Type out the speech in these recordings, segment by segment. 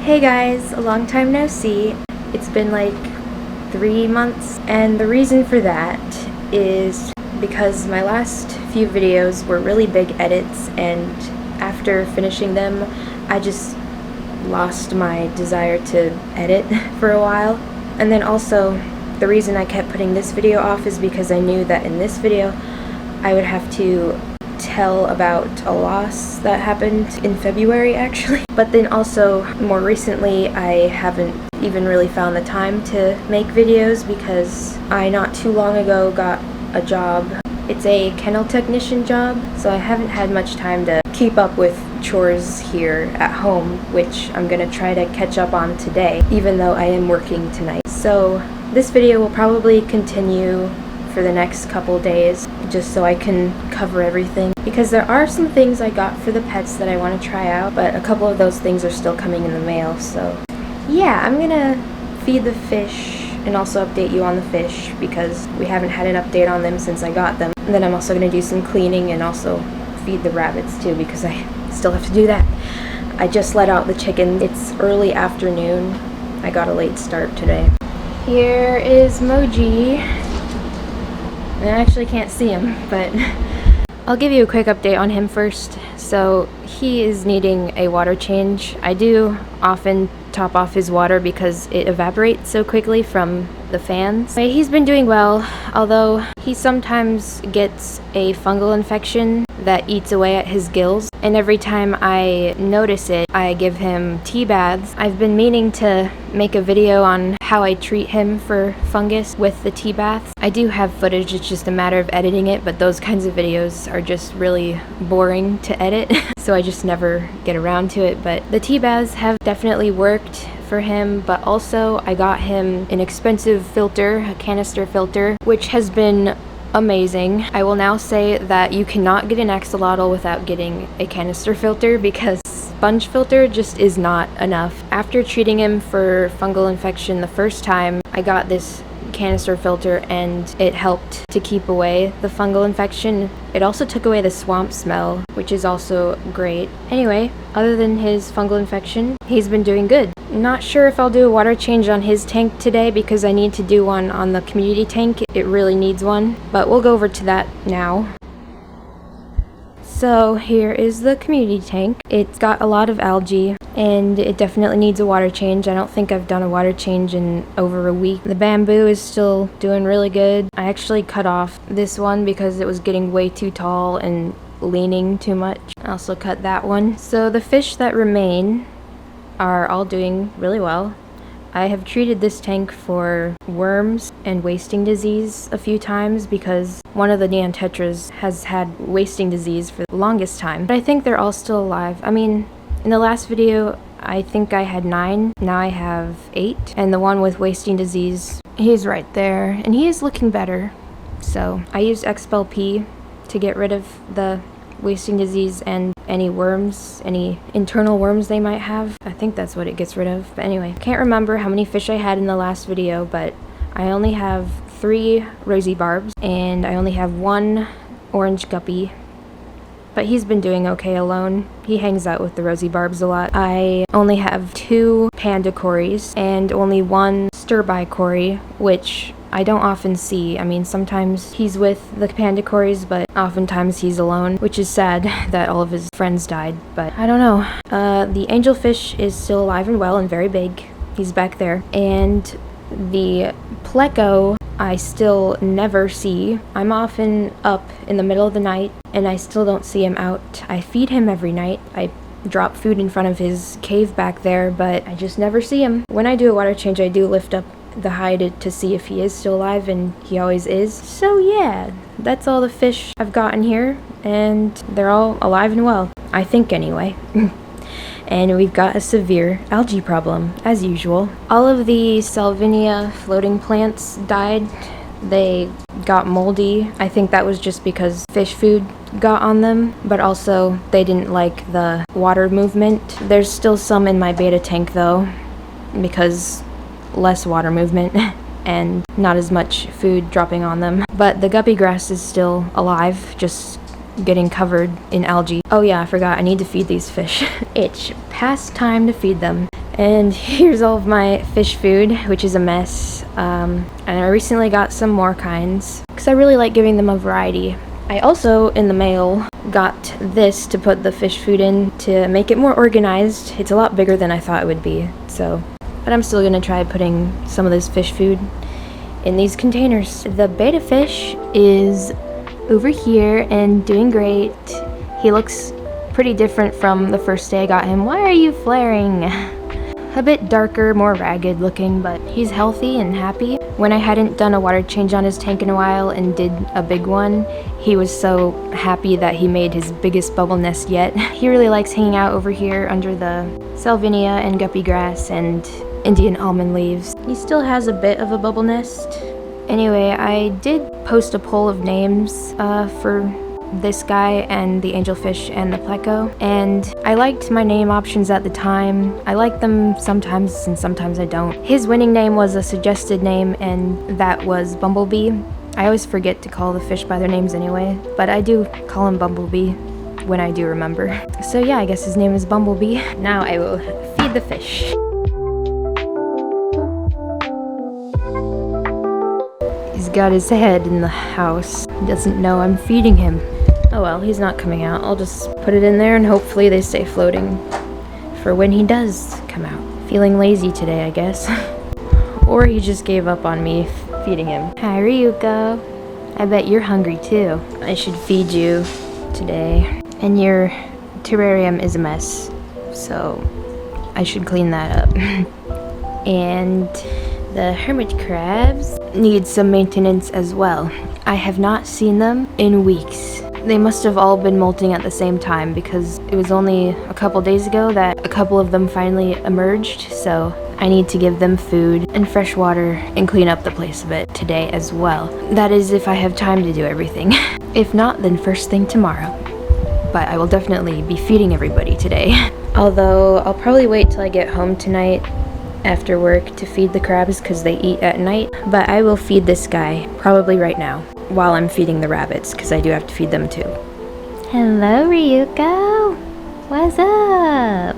Hey guys, a long time no see. It's been like 3 months, and the reason for that is because my last few videos were really big edits, and after finishing them I just lost my desire to edit for a while. And then also the reason I kept putting this video off is because I knew that in this video I would have to tell about a loss that happened in February actually. But then also more recently I haven't even really found the time to make videos because I not too long ago got a job. It's a kennel technician job, so I haven't had much time to keep up with chores here at home, which I'm gonna try to catch up on today, even though I am working tonight. So this video will probably continue for the next couple days, just so I can cover everything, because there are some things I got for the pets that I want to try out, but a couple of those things are still coming in the mail. So yeah, I'm gonna feed the fish and also update you on the fish because we haven't had an update on them since I got them. And then I'm also gonna do some cleaning and also feed the rabbits too because I still have to do that. I just let out the chicken. It's early afternoon. I got a late start today. Here is Moji. I actually can't see him, but I'll give you a quick update on him first. So he is needing a water change. I do often top off his water because it evaporates so quickly from the fans. He's been doing well, although he sometimes gets a fungal infection that eats away at his gills, and every time I notice it, I give him tea baths. I've been meaning to make a video on how I treat him for fungus with the tea baths. I do have footage, it's just a matter of editing it, but those kinds of videos are just really boring to edit, so I just never get around to it. But the tea baths have definitely worked for him, but also I got him an expensive filter, a canister filter, which has been amazing. I will now say that you cannot get an axolotl without getting a canister filter because sponge filter just is not enough. After treating him for fungal infection the first time, I got this canister filter and it helped to keep away the fungal infection. It also took away the swamp smell, which is also great. Anyway, other than his fungal infection, he's been doing good. Not sure if I'll do a water change on his tank today because I need to do one on the community tank. It really needs one, but we'll go over to that now. So here is the community tank. It's got a lot of algae and it definitely needs a water change. I don't think I've done a water change in over a week. The bamboo is still doing really good. I actually cut off this one because it was getting way too tall and leaning too much. I also cut that one. So the fish that remain are all doing really well. I have treated this tank for worms and wasting disease a few times because one of the Neantetras has had wasting disease for the longest time. But I think they're all still alive. I mean, in the last video, I think I had 9. Now I have 8. And the one with wasting disease, he's right there. And he is looking better. So I used Expel P to get rid of the wasting disease and any worms, any internal worms they might have. I think that's what it gets rid of. But anyway, I can't remember how many fish I had in the last video, but I only have 3 rosy barbs and I only have 1 orange guppy. But he's been doing okay alone. He hangs out with the rosy barbs a lot. I only have 2 panda cories and only 1 stir-by cory, which I don't often see. I mean, sometimes he's with the panda cories, but oftentimes he's alone, which is sad that all of his friends died, but I don't know. The angelfish is still alive and well and very big. He's back there. And the pleco I still never see. I'm often up in the middle of the night and I still don't see him out. I feed him every night. I drop food in front of his cave back there, but I just never see him. When I do a water change, I do lift up the hide to see if he is still alive, and he always is. So yeah, that's all the fish I've gotten here, and they're all alive and well. I think anyway. And we've got a severe algae problem, as usual. All of the Salvinia floating plants died. They got moldy. I think that was just because fish food got on them, but also they didn't like the water movement. There's still some in my betta tank though, because less water movement and not as much food dropping on them. But the guppy grass is still alive, just getting covered in algae. Oh yeah, I forgot, I need to feed these fish. It's past time to feed them. And here's all of my fish food, which is a mess. And I recently got some more kinds because I really like giving them a variety. I also, in the mail, got this to put the fish food in to make it more organized. It's a lot bigger than I thought it would be, so. But I'm still gonna try putting some of this fish food in these containers. The Betta Fish is over here and doing great. He looks pretty different from the first day I got him. Why are you flaring? A bit darker, more ragged looking, but he's healthy and happy. When I hadn't done a water change on his tank in a while and did a big one, he was so happy that he made his biggest bubble nest yet. He really likes hanging out over here under the salvinia and guppy grass and Indian almond leaves. He still has a bit of a bubble nest. Anyway, I did post a poll of names for this guy and the angelfish and the pleco, and I liked my name options at the time. I like them sometimes and sometimes I don't. His winning name was a suggested name, and that was Bumblebee. I always forget to call the fish by their names anyway, but I do call him Bumblebee when I do remember. So yeah, I guess his name is Bumblebee. Now I will feed the fish. He's got his head in the house. He doesn't know I'm feeding him. Oh well, he's not coming out. I'll just put it in there and hopefully they stay floating for when he does come out. Feeling lazy today, I guess. Or he just gave up on me feeding him. Hi, Ryuko. I bet you're hungry too. I should feed you today. And your terrarium is a mess, so I should clean that up. And the hermit crabs need some maintenance as well. I have not seen them in weeks. They must have all been molting at the same time because it was only a couple days ago that a couple of them finally emerged, so I need to give them food and fresh water and clean up the place a bit today as well. That is if I have time to do everything. If not, then first thing tomorrow. But I will definitely be feeding everybody today. Although I'll probably wait till I get home tonight after work to feed the crabs because they eat at night, but I will feed this guy probably right now while I'm feeding the rabbits because I do have to feed them too. Hello, Ryuko. What's up?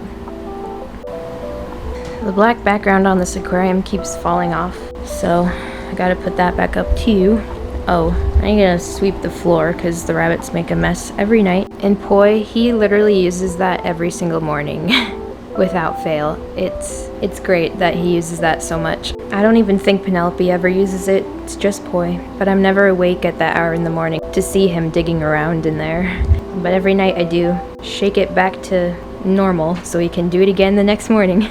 The black background on this aquarium keeps falling off, so I gotta put that back up too. Oh, I'm gonna sweep the floor because the rabbits make a mess every night. And Poi, he literally uses that every single morning. Without fail. It's great that he uses that so much. I don't even think Penelope ever uses it, it's just Poi. But I'm never awake at that hour in the morning to see him digging around in there. But every night I do shake it back to normal so he can do it again the next morning.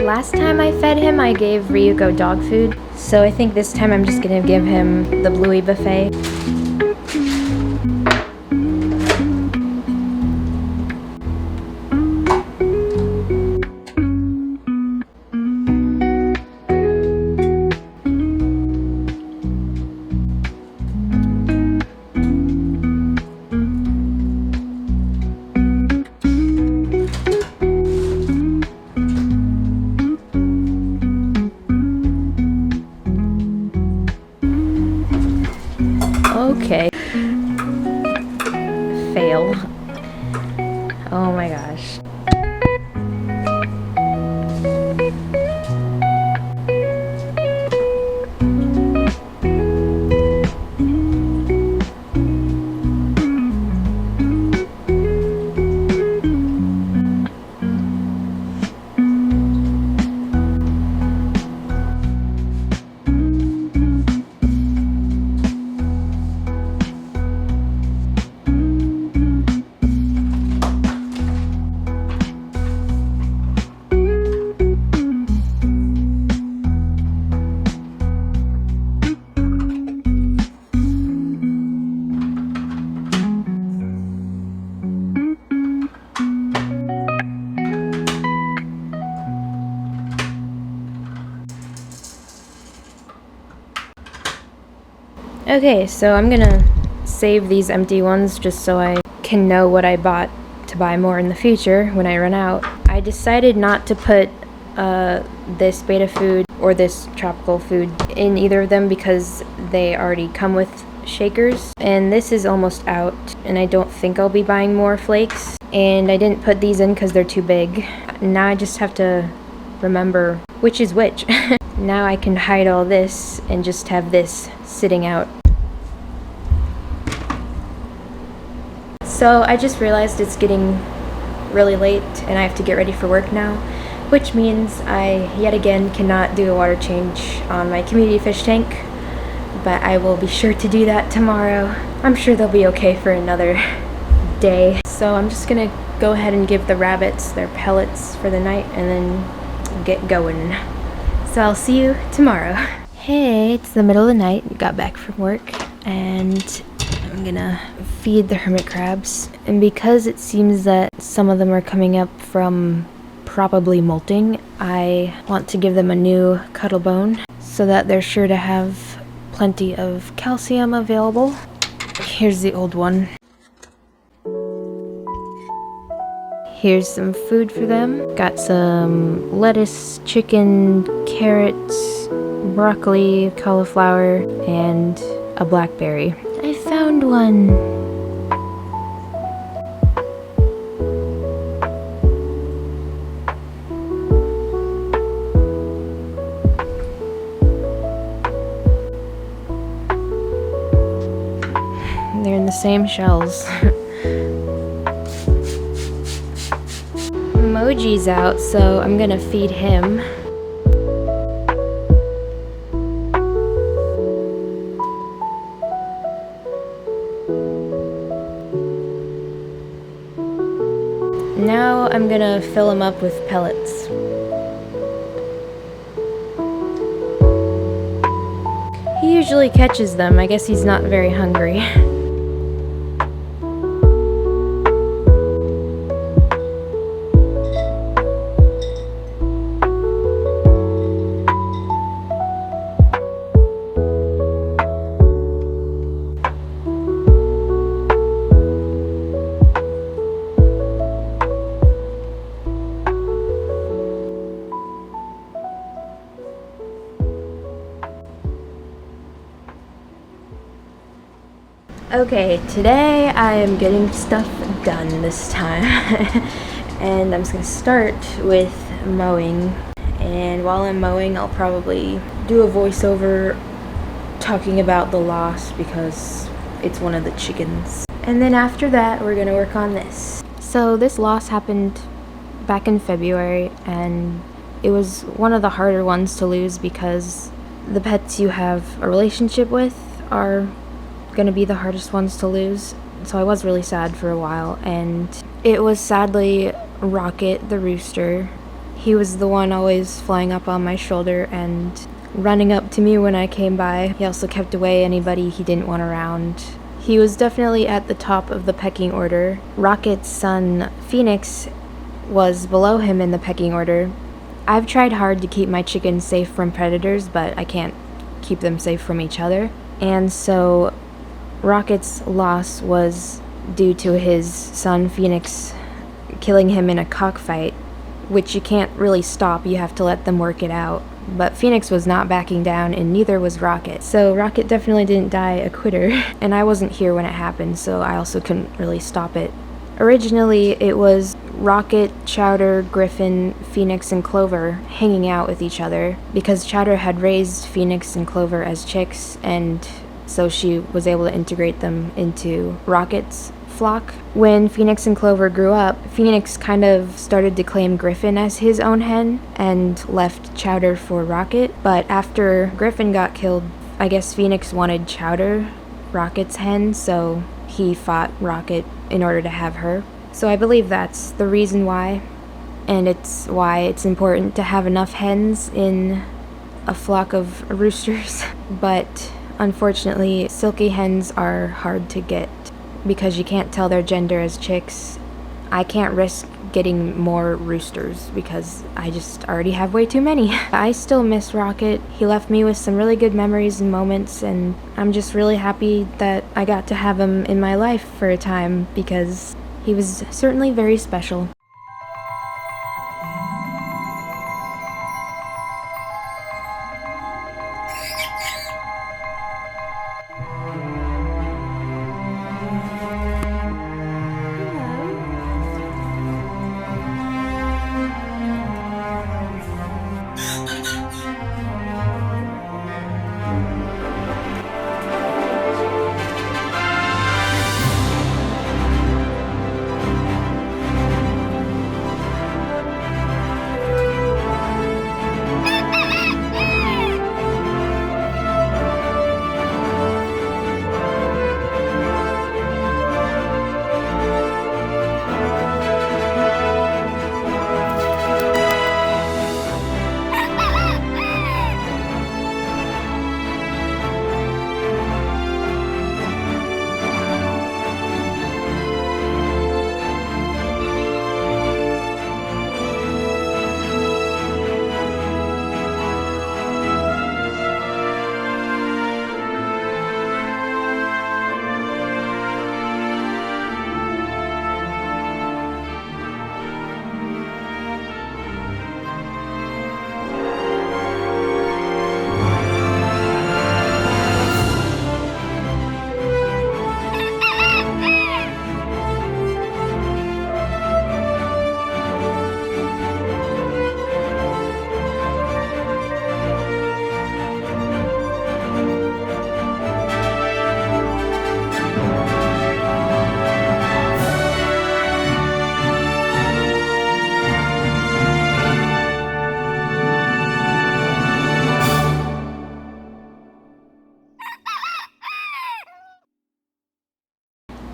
Last time I fed him, I gave Ryuko dog food, so I think this time I'm just gonna give him the Bluey buffet. Okay. Fail. Oh my gosh. Okay, so I'm gonna save these empty ones just so I can know what I bought to buy more in the future when I run out. I decided not to put this betta food or this tropical food in either of them because they already come with shakers, and this is almost out, and I don't think I'll be buying more flakes, and I didn't put these in because they're too big. Now I just have to remember which is which. Now I can hide all this and just have this sitting out. So I just realized it's getting really late and I have to get ready for work now, which means I yet again cannot do a water change on my community fish tank, but I will be sure to do that tomorrow. I'm sure they'll be okay for another day. So I'm just gonna go ahead and give the rabbits their pellets for the night and then get going. So I'll see you tomorrow. Hey, it's the middle of the night. We got back from work and I'm gonna feed the hermit crabs. And because it seems that some of them are coming up from probably molting, I want to give them a new cuddle bone so that they're sure to have plenty of calcium available. Here's the old one. Here's some food for them. Got some lettuce, chicken, carrots, broccoli, cauliflower, and a blackberry. I found one. They're in the same shells. Moji's out, so I'm gonna feed him. Now I'm gonna fill him up with pellets. He usually catches them. I guess he's not very hungry. Okay, today I am getting stuff done this time. And I'm just gonna start with mowing. And while I'm mowing, I'll probably do a voiceover talking about the loss because it's one of the chickens. And then after that, we're gonna work on this. So this loss happened back in February, and it was one of the harder ones to lose because the pets you have a relationship with are going to be the hardest ones to lose. So I was really sad for a while, and it was sadly Rocket the rooster. He was the one always flying up on my shoulder and running up to me when I came by. He also kept away anybody he didn't want around. He was definitely at the top of the pecking order. Rocket's son Phoenix was below him in the pecking order. I've tried hard to keep my chickens safe from predators, but I can't keep them safe from each other. And so Rocket's loss was due to his son Phoenix killing him in a cockfight, which you can't really stop, you have to let them work it out. But Phoenix was not backing down, and neither was Rocket. So Rocket definitely didn't die a quitter, and I wasn't here when it happened, so I also couldn't really stop it. Originally, it was Rocket, Chowder, Griffin, Phoenix, and Clover hanging out with each other because Chowder had raised Phoenix and Clover as chicks, and so she was able to integrate them into Rocket's flock. When Phoenix and Clover grew up, Phoenix kind of started to claim Griffin as his own hen and left Chowder for Rocket. But after Griffin got killed, I guess Phoenix wanted Chowder, Rocket's hen, so he fought Rocket in order to have her. So I believe that's the reason why, and it's why it's important to have enough hens in a flock of roosters. But unfortunately, silky hens are hard to get because you can't tell their gender as chicks. I can't risk getting more roosters because I just already have way too many. I still miss Rocket. He left me with some really good memories and moments, and I'm just really happy that I got to have him in my life for a time because he was certainly very special.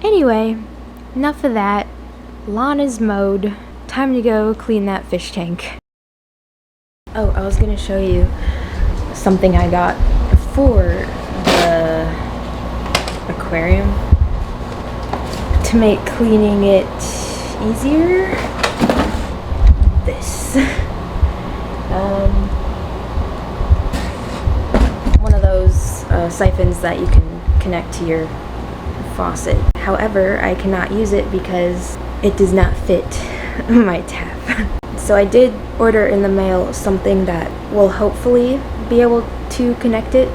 Anyway, enough of that. Lawn is mowed. Time to go clean that fish tank. Oh, I was gonna show you something I got for the aquarium to make cleaning it easier. This. One of those siphons that you can connect to your faucet. However, I cannot use it because it does not fit my tap. So I did order in the mail something that will hopefully be able to connect it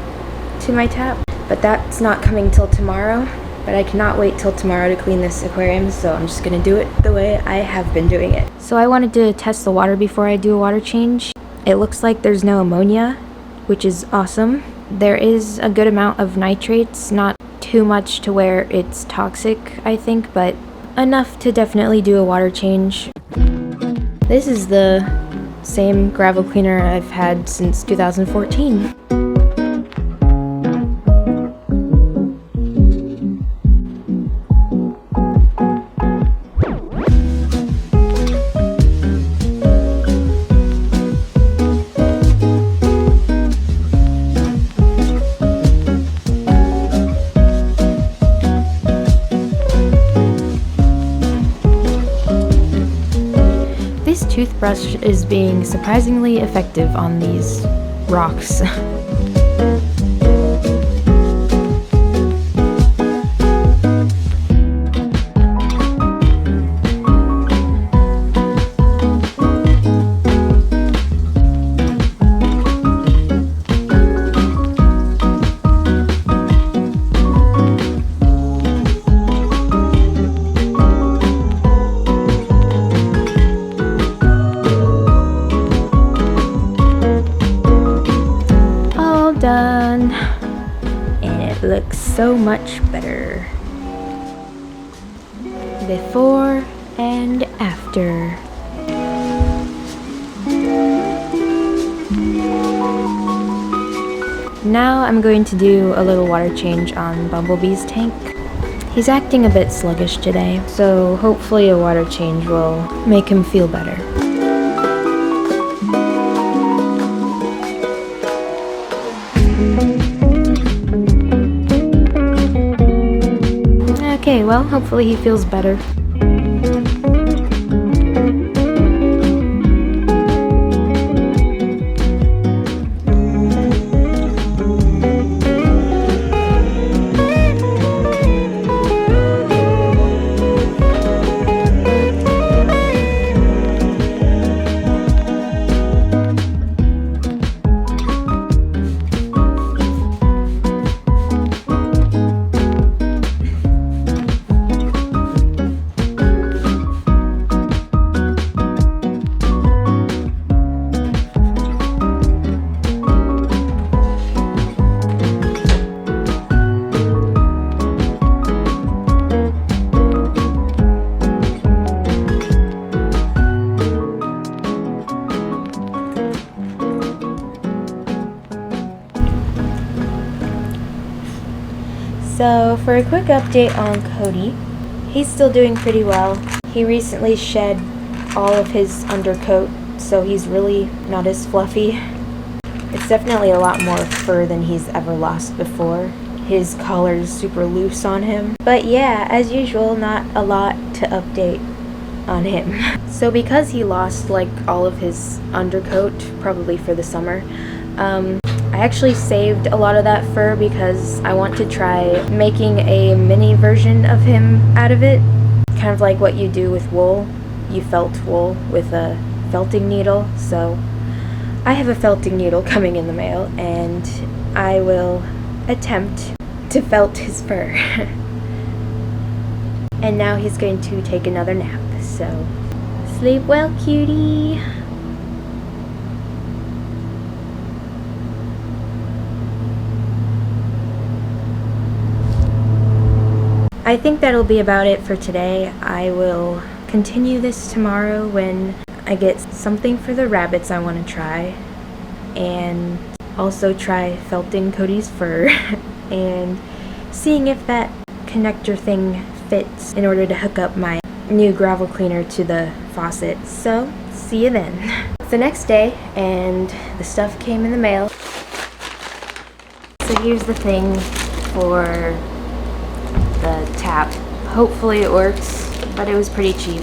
to my tap, but that's not coming till tomorrow. But I cannot wait till tomorrow to clean this aquarium, so I'm just gonna do it the way I have been doing it. So I wanted to test the water before I do a water change. It looks like there's no ammonia, which is awesome. There is a good amount of nitrates, not too much to where it's toxic, I think, but enough to definitely do a water change. This is the same gravel cleaner I've had since 2014. This toothbrush is being surprisingly effective on these rocks. Done, and it looks so much better before and after. Now I'm going to do a little water change on Bumblebee's tank. He's acting a bit sluggish today, so hopefully a water change will make him feel better. Okay, well, hopefully he feels better. So for a quick update on Cody, he's still doing pretty well. He recently shed all of his undercoat, so he's really not as fluffy. It's definitely a lot more fur than he's ever lost before. His collar's super loose on him. But yeah, as usual, not a lot to update on him. So because he lost like all of his undercoat, probably for the summer, I actually saved a lot of that fur because I want to try making a mini version of him out of it. Kind of like what you do with wool. You felt wool with a felting needle. So I have a felting needle coming in the mail, and I will attempt to felt his fur. And now he's going to take another nap, so sleep well, cutie. I think that'll be about it for today. I will continue this tomorrow when I get something for the rabbits I want to try, and also try felting Cody's fur and seeing if that connector thing fits in order to hook up my new gravel cleaner to the faucet. So, see you then. It's the next day and the stuff came in the mail. So here's the thing for the tap. Hopefully it works, but it was pretty cheap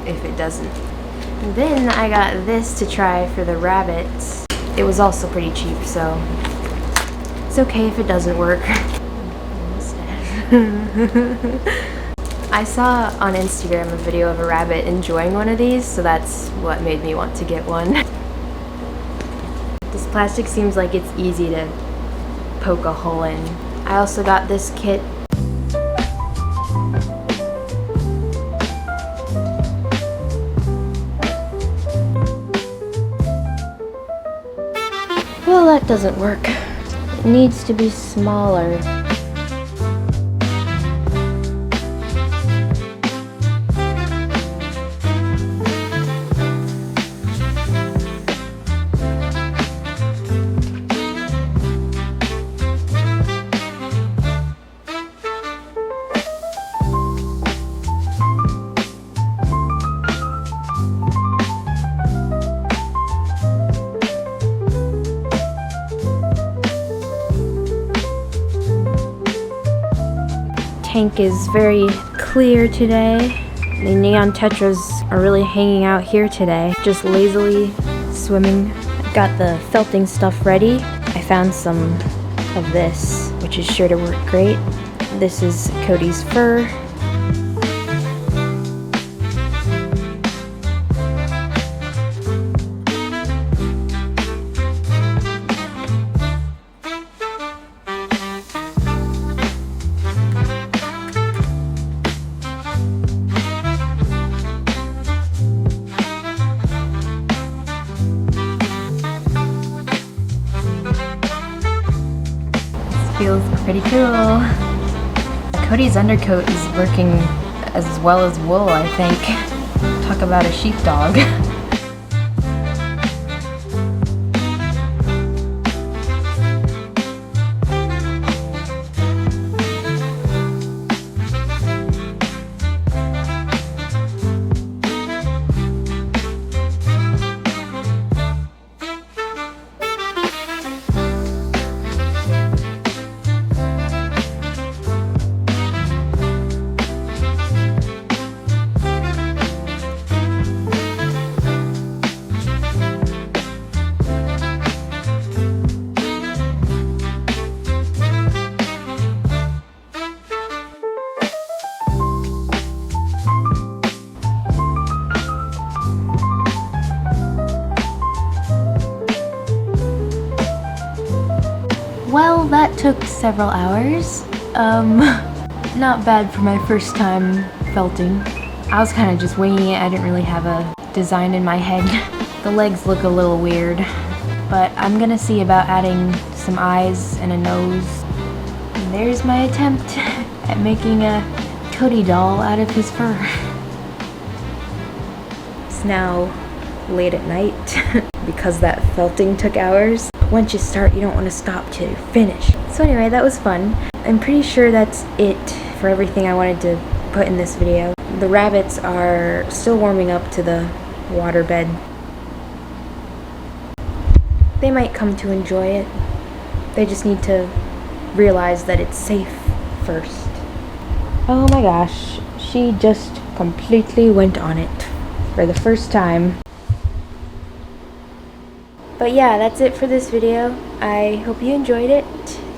if it doesn't. And then I got this to try for the rabbits. It was also pretty cheap, so it's okay if it doesn't work. I saw on Instagram a video of a rabbit enjoying one of these, so that's what made me want to get one. This plastic seems like it's easy to poke a hole in. I also got this kit. Well, that doesn't work. It needs to be smaller. Tank is very clear today. The neon tetras are really hanging out here today, just lazily swimming. I've got the felting stuff ready. I found some of this, which is sure to work great. This is Cody's fur. Feels pretty cool. Cody's undercoat is working as well as wool, I think. Talk about a sheepdog. Well, that took several hours. Not bad for my first time felting. I was kind of just winging it. I didn't really have a design in my head. The legs look a little weird, but I'm gonna see about adding some eyes and a nose. And there's my attempt at making a Cody doll out of his fur. It's now late at night because that felting took hours. once you start, you don't want to stop till you finish. So anyway, that was fun. I'm pretty sure that's it for everything I wanted to put in this video. The rabbits are still warming up to the waterbed. They might come to enjoy it. They just need to realize that it's safe first. Oh my gosh, she just completely went on it for the first time. But yeah, that's it for this video. I hope you enjoyed it.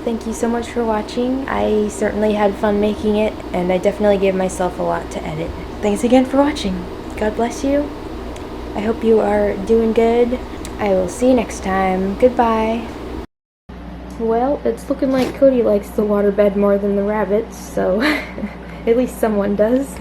Thank you so much for watching. I certainly had fun making it, and I definitely gave myself a lot to edit. Thanks again for watching. God bless you. I hope you are doing good. I will see you next time. Goodbye. Well, it's looking like Cody likes the waterbed more than the rabbits, so at least someone does.